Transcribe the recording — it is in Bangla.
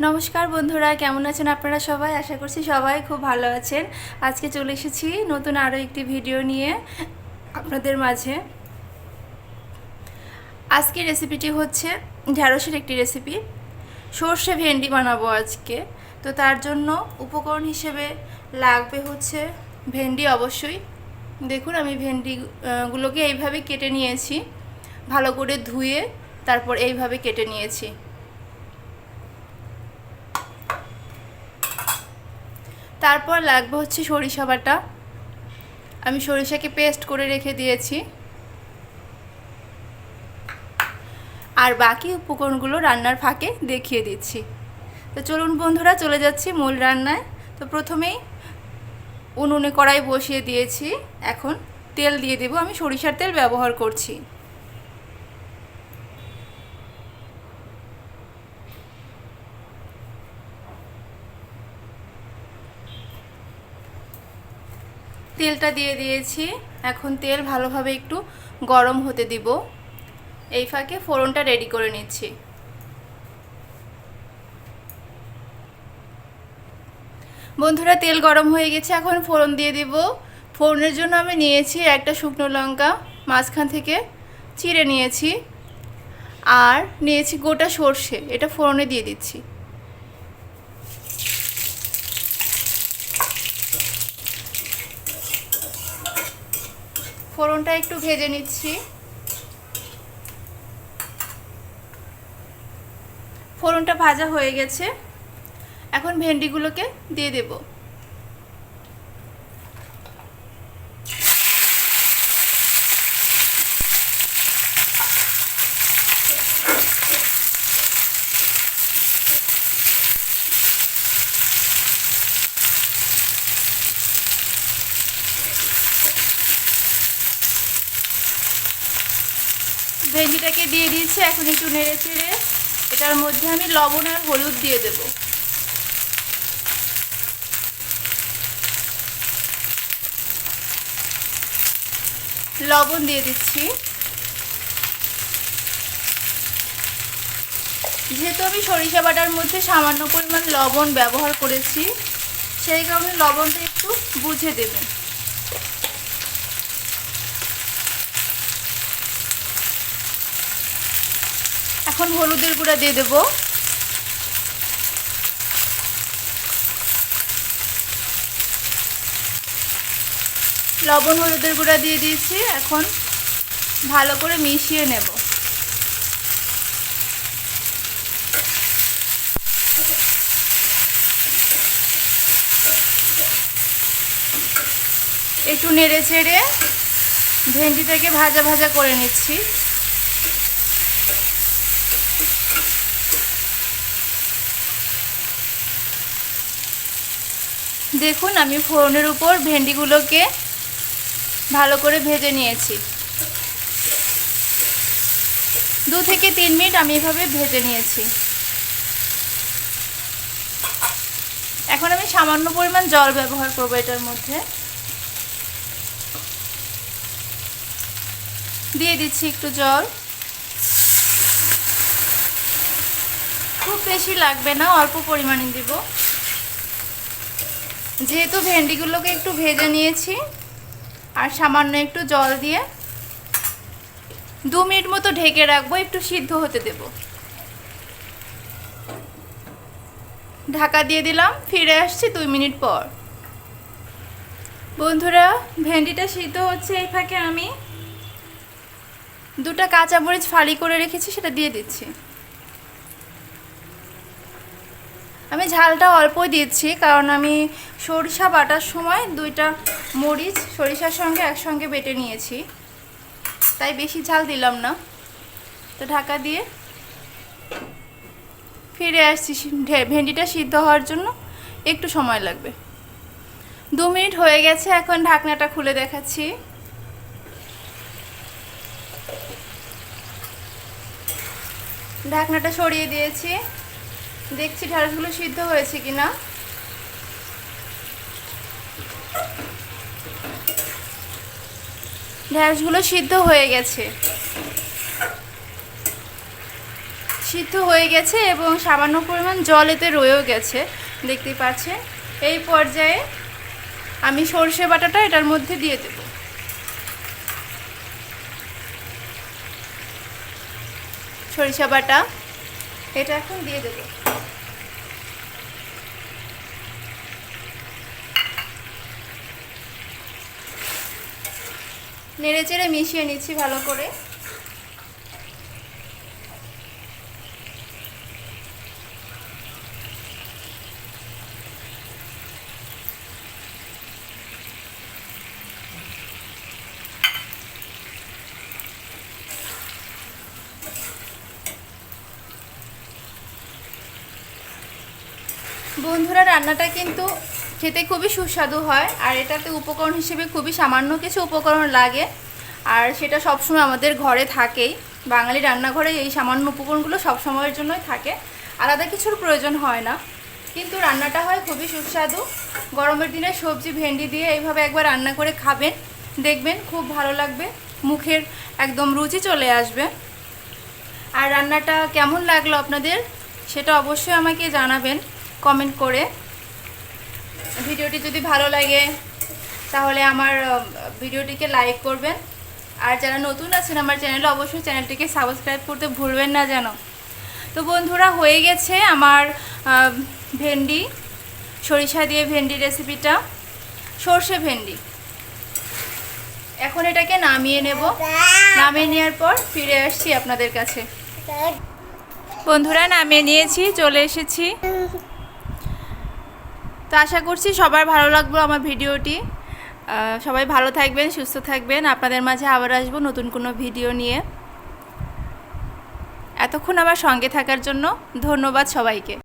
নমস্কার বন্ধুরা, কেমন আছেন আপনারা সবাই? আশা করছি সবাই খুব ভালো আছেন। আজকে চলে এসেছি নতুন আরও একটি ভিডিও নিয়ে আপনাদের মাঝে। আজকের রেসিপিটি হচ্ছে ঢ্যাঁড়সের একটি রেসিপি। সর্ষে ভেন্ডি বানাবো আজকে। তো তার জন্য উপকরণ হিসেবে লাগবে হচ্ছে ভেন্ডি। অবশ্যই দেখুন, আমি ভেন্ডিগুলোকে এইভাবে কেটে নিয়েছি, ভালো করে ধুয়ে তারপর এইভাবে কেটে নিয়েছি। তারপর লাগবে হচ্ছে সরিষা বাটা। আমি সরিষাকে পেস্ট করে রেখে দিয়েছি। আর বাকি উপকরণগুলো রান্নার ফাঁকে দেখিয়ে দিচ্ছি। তো চলুন বন্ধুরা, চলে যাচ্ছি মূল রান্নায়। তো প্রথমেই উনুনে কড়াই বসিয়ে দিয়েছি। এখন তেল দিয়ে দেব। আমি সরিষার তেল ব্যবহার করছি। তেলটা দিয়ে দিয়েছি। এখন তেল ভালোভাবে একটু গরম হতে দিব। এই ফাঁকে ফোড়নটা রেডি করে নিচ্ছি। বন্ধুরা, তেল গরম হয়ে গেছে, এখন ফোড়ন দিয়ে দিব। ফোড়নের জন্য আমি নিয়েছি একটা শুকনো লঙ্কা, মাঝখান থেকে চিড়ে নিয়েছি, আর নিয়েছি গোটা সর্ষে। এটা ফোড়নে দিয়ে দিচ্ছি। ফোড়নটা একটু ভেজে নিচ্ছি। ফোড়নটা ভাজা হয়ে গেছে, এখন ভেন্ডিগুলোকে দিয়ে দেব। ভেন্ডিটাকে দিয়ে দিয়েছি। এখন একটু নেড়ে চেড়ে এটার মধ্যে আমি লবণ আর হলুদ দিয়ে দেব। লবণ দিয়ে দিচ্ছি। যেহেতু আমি সরিষা বাটার মধ্যে সামান্য পরিমাণ লবণ ব্যবহার করেছি, সেই কারণে লবণটা একটু বুঝে দেবেন। এখন হলুদের গুঁড়া দিয়ে দেব। লবণ হলুদের গুঁড়া দিয়ে দিয়েছি। এখন ভালো করে মিশিয়ে নেব। একটু নেড়ে চেড়ে ভেন্ডিটাকে ভাজা ভাজা করে নিচ্ছি। দেখুন, আমি ফোড়নের উপর ভেন্ডিগুলোকে ভালো করে ভেজে নিয়েছি। 2 থেকে 3 মিনিট আমি এভাবে ভেজে নিয়েছি। এখন আমি সামান্য পরিমাণ জল ব্যবহার করব এটার মধ্যে। দিয়ে দিচ্ছি একটু জল। খুব বেশি লাগবে না, অল্প পরিমাণে দিব। যেহেতু ভেন্ডিগুলোকে একটু ভেজে নিয়েছি, আর সামান্য একটু জল দিয়ে 2 মিনিট মতো ঢেকে রাখবো, একটু সিদ্ধ হতে দেব। ঢাকা দিয়ে দিলাম। ফিরে আসছি 2 মিনিট পর। বন্ধুরা, ভেন্ডিটা সিদ্ধ হচ্ছে। এই ফাঁকে আমি 2টা কাঁচামরিচ ফালি করে রেখেছি, সেটা দিয়ে দিচ্ছি। আমি ঝালটা অল্পই দিচ্ছি, কারণ আমি সরিষা বাটার সময় 2টা মরিচ সরিষার সঙ্গে একসঙ্গে বেটে নিয়েছি, তাই বেশি ঝাল দিলাম না। তো ঢাকা দিয়ে ফিরে আসছি। ভেন্ডিটা সিদ্ধ হওয়ার জন্য একটু সময় লাগবে। 2 মিনিট হয়ে গেছে। এখন ঢাকনাটা খুলে দেখাচ্ছি। ঢাকনাটা সরিয়ে দিয়েছি। দেখছি ঢ্যাঁড়সগুলো সিদ্ধ হয়েছে কিনা। ঢ্যাঁড়সগুলো সিদ্ধ হয়ে গেছে। সিদ্ধ হয়ে গেছে এবং সামান্য পরিমাণ জল এতে রয়েও গেছে, দেখতেই পাচ্ছেন। এই পর্যায়ে আমি সরষে বাটাটা এটার মধ্যে দিয়ে দেব। সরিষা বাটা এটা এখন দিয়ে দেব। নেড়ে চেড়ে মিশিয়ে নিচ্ছি ভালো করে। বন্ধুরা, রান্নাটা কিন্তু খেতে খুবই সুস্বাদু হয়, আর এটাতে উপকরণ হিসেবে খুবই সামান্য কিছু উপকরণ লাগে, আর সেটা সবসময় আমাদের ঘরে থাকেই। বাঙালি রান্নাঘরে এই সামান্য উপকরণগুলো সব সময়ের জন্যই থাকে, আলাদা কিছুর প্রয়োজন হয় না, কিন্তু রান্নাটা হয় খুবই সুস্বাদু। গরমের দিনে সবজি ভেন্ডি দিয়ে এইভাবে একবার রান্না করে খাবেন, দেখবেন খুব ভালো লাগবে, মুখের একদম রুচি চলে আসবে। আর রান্নাটা কেমন লাগলো আপনাদের সেটা অবশ্যই আমাকে জানাবেন কমেন্ট করে। ভিডিওটি যদি ভালো লাগে তাহলে আমার ভিডিওটিকে লাইক করবেন, আর যারা নতুন আছেন আমার চ্যানেলে অবশ্যই চ্যানেলটিকে সাবস্ক্রাইব করতে ভুলবেন না যেন। তো বন্ধুরা, হয়ে গেছে আমার ভেন্ডি, সরিষা দিয়ে ভেন্ডি রেসিপিটা, সর্ষে ভেন্ডি। এখন এটাকে নামিয়ে নেব, নামিয়ে নেওয়ার পর ফিরে আসছি আপনাদের কাছে। বন্ধুরা, নামিয়ে নিয়েছি, চলে এসেছি। তো আশা করছি সবার ভালো লাগবে আমার ভিডিওটি। সবাই ভালো থাকবেন, সুস্থ থাকবেন। আপনাদের মাঝে আবার আসবো নতুন কোনো ভিডিও নিয়ে। এতক্ষণ আমার সঙ্গে থাকার জন্য ধন্যবাদ সবাইকে।